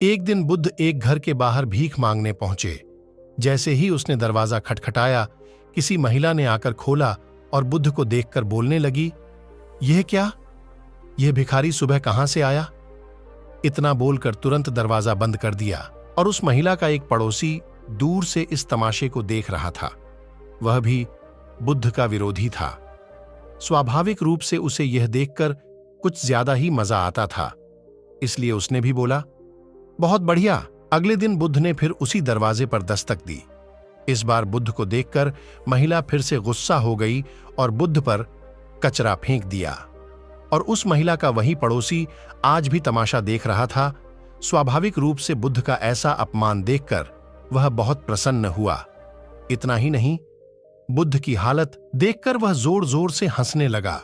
एक दिन बुद्ध एक घर के बाहर भीख मांगने पहुंचे। जैसे ही उसने दरवाजा खटखटाया, किसी महिला ने आकर खोला और बुद्ध को देखकर बोलने लगी, यह क्या? यह भिखारी सुबह कहां से आया? इतना बोलकर तुरंत दरवाजा बंद कर दिया और उस महिला का एक पड़ोसी दूर से इस तमाशे को देख रहा था। वह भी बुद्ध का विरोधी था। स्वाभाविक रूप से उसे यह देखकर कुछ ज्यादा ही मजा आता था, इसलिए उसने भी बोला, बहुत बढ़िया। अगले दिन बुद्ध ने फिर उसी दरवाजे पर दस्तक दी। इस बार बुद्ध को देखकर महिला फिर से गुस्सा हो गई और बुद्ध पर कचरा फेंक दिया। और उस महिला का वही पड़ोसी आज भी तमाशा देख रहा था। स्वाभाविक रूप से बुद्ध का ऐसा अपमान देखकर वह बहुत प्रसन्न हुआ। इतना ही नहीं, बुद्ध की हालत देखकर वह जोर जोर से हंसने लगा।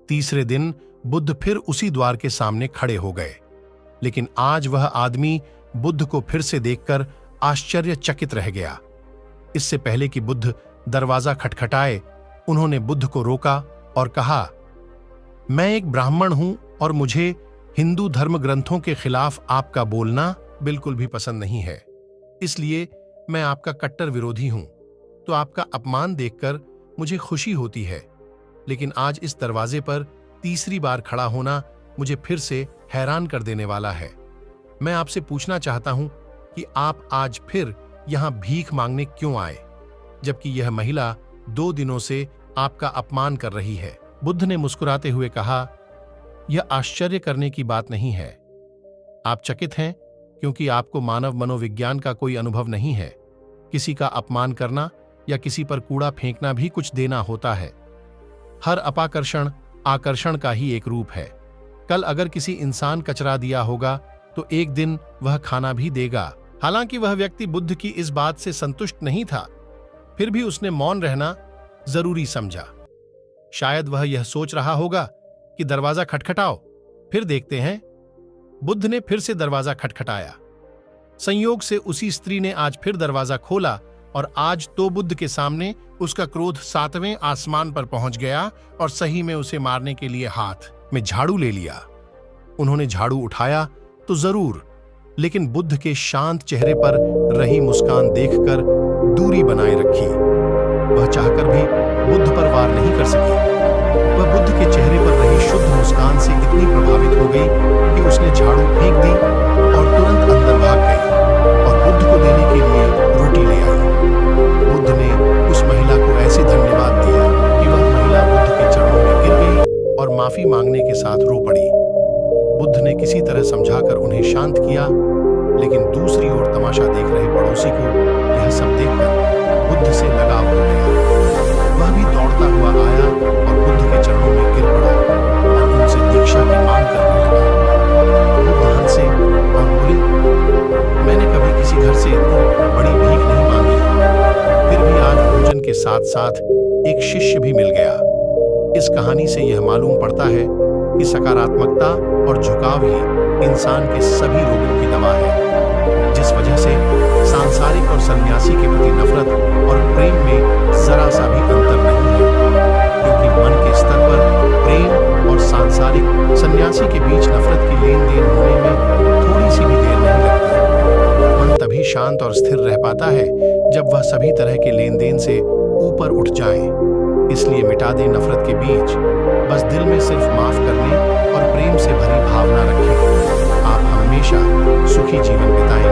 तीसरे दिन बुद्ध फिर उसी द्वार के सामने खड़े हो गए, लेकिन आज वह आदमी बुद्ध को फिर से देखकर आश्चर्यचकित रह गया। इससे पहले कि बुद्ध दरवाजा खटखटाए, उन्होंने बुद्ध को रोका और कहा, मैं एक ब्राह्मण हूं और मुझे हिंदू धर्म ग्रंथों के खिलाफ आपका बोलना बिल्कुल भी पसंद नहीं है। इसलिए मैं आपका कट्टर विरोधी हूं। तो आपका अपमान देखकर मुझे खुशी होती है, लेकिन आज इस दरवाजे पर तीसरी बार खड़ा होना मुझे फिर से हैरान कर देने वाला है। मैं आपसे पूछना चाहता हूं कि आप आज फिर यहां भीख मांगने क्यों आए, जबकि यह महिला 2 दिनों से आपका अपमान कर रही है। बुद्ध ने मुस्कुराते हुए कहा, यह आश्चर्य करने की बात नहीं है। आप चकित हैं क्योंकि आपको मानव मनोविज्ञान का कोई अनुभव नहीं है। किसी का अपमान करना या किसी पर कूड़ा फेंकना भी कुछ देना होता है। हर अपाकर्षण आकर्षण का ही एक रूप है। कल अगर किसी इंसान कचरा दिया होगा तो एक दिन वह खाना भी देगा। हालांकि वह व्यक्ति बुद्ध की इस बात से संतुष्ट नहीं था, फिर भी उसने मौन रहना जरूरी समझा। शायद वह यह सोच रहा होगा कि दरवाजा खटखटाओ, फिर देखते हैं। बुद्ध ने फिर से दरवाजा खटखटाया। संयोग से उसी स्त्री ने आज फिर दरवाजा खोला और आज तो बुद्ध के सामने उसका क्रोध 7वें आसमान पर पहुंच गया और सही में उसे मारने के लिए हाथ में झाड़ू ले लिया। उन्होंने झाड़ू उठाया तो जरूर, लेकिन बुद्ध के शांत चेहरे पर रही मुस्कान देखकर दूरी बनाए रखी। वह चाहकर भी बुद्ध पर वार नहीं कर सकी। वह बुद्ध के चेहरे पर रही शुद्ध मुस्कान से इतनी प्रभावित हो गई कि उसने झाड़ू फेंक दी और तुरंत अंदर भाग गई और बुद्ध को देने के लिए रोटी ले आई। बुद्ध ने उस महिला को ऐसे धन्यवाद दिया कि वह महिला बुद्ध के चरणों में गिर गई और माफी मांगने के साथ रो पड़ी। बुद्ध ने किसी तरह समझाकर उन्हें शांत किया, लेकिन दूसरी ओर तमाशा देख रहे पड़ोसी को यह सब देखकर बुद्ध से लगाव हो गया। वह भी दौड़ता हुआ आया और बुद्ध के चरणों में गिर पड़ा और उनसे दीक्षा की मांग करने लगा। बुद्ध हंसे और बोले, मैंने कभी किसी घर से इतनी बड़ी भीख नहीं मांगी। फिर भी आज भोजन के साथ साथ एक शिष्य भी मिल गया। इस कहानी से यह मालूम पड़ता है कि सकारात्मकता और झुकाव ही इंसान के सभी रोगों की दवा है। जिस वजह से सांसारिक और सन्यासी के प्रति नफरत और प्रेम में जरा सा भी अंतर नहीं है, क्योंकि मन के स्तर पर प्रेम और सांसारिक सन्यासी के बीच नफरत की लेन देन होने में थोड़ी सी भी देर नहीं लगती। मन तभी शांत और स्थिर रह पाता है जब वह सभी तरह के लेन देन से ऊपर उठ जाए। इसलिए मिटा दे नफरत के बीज, बस दिल में सिर्फ माफ करने और प्रेम से भरी भावना रखें। आप हमेशा सुखी जीवन बिताएं।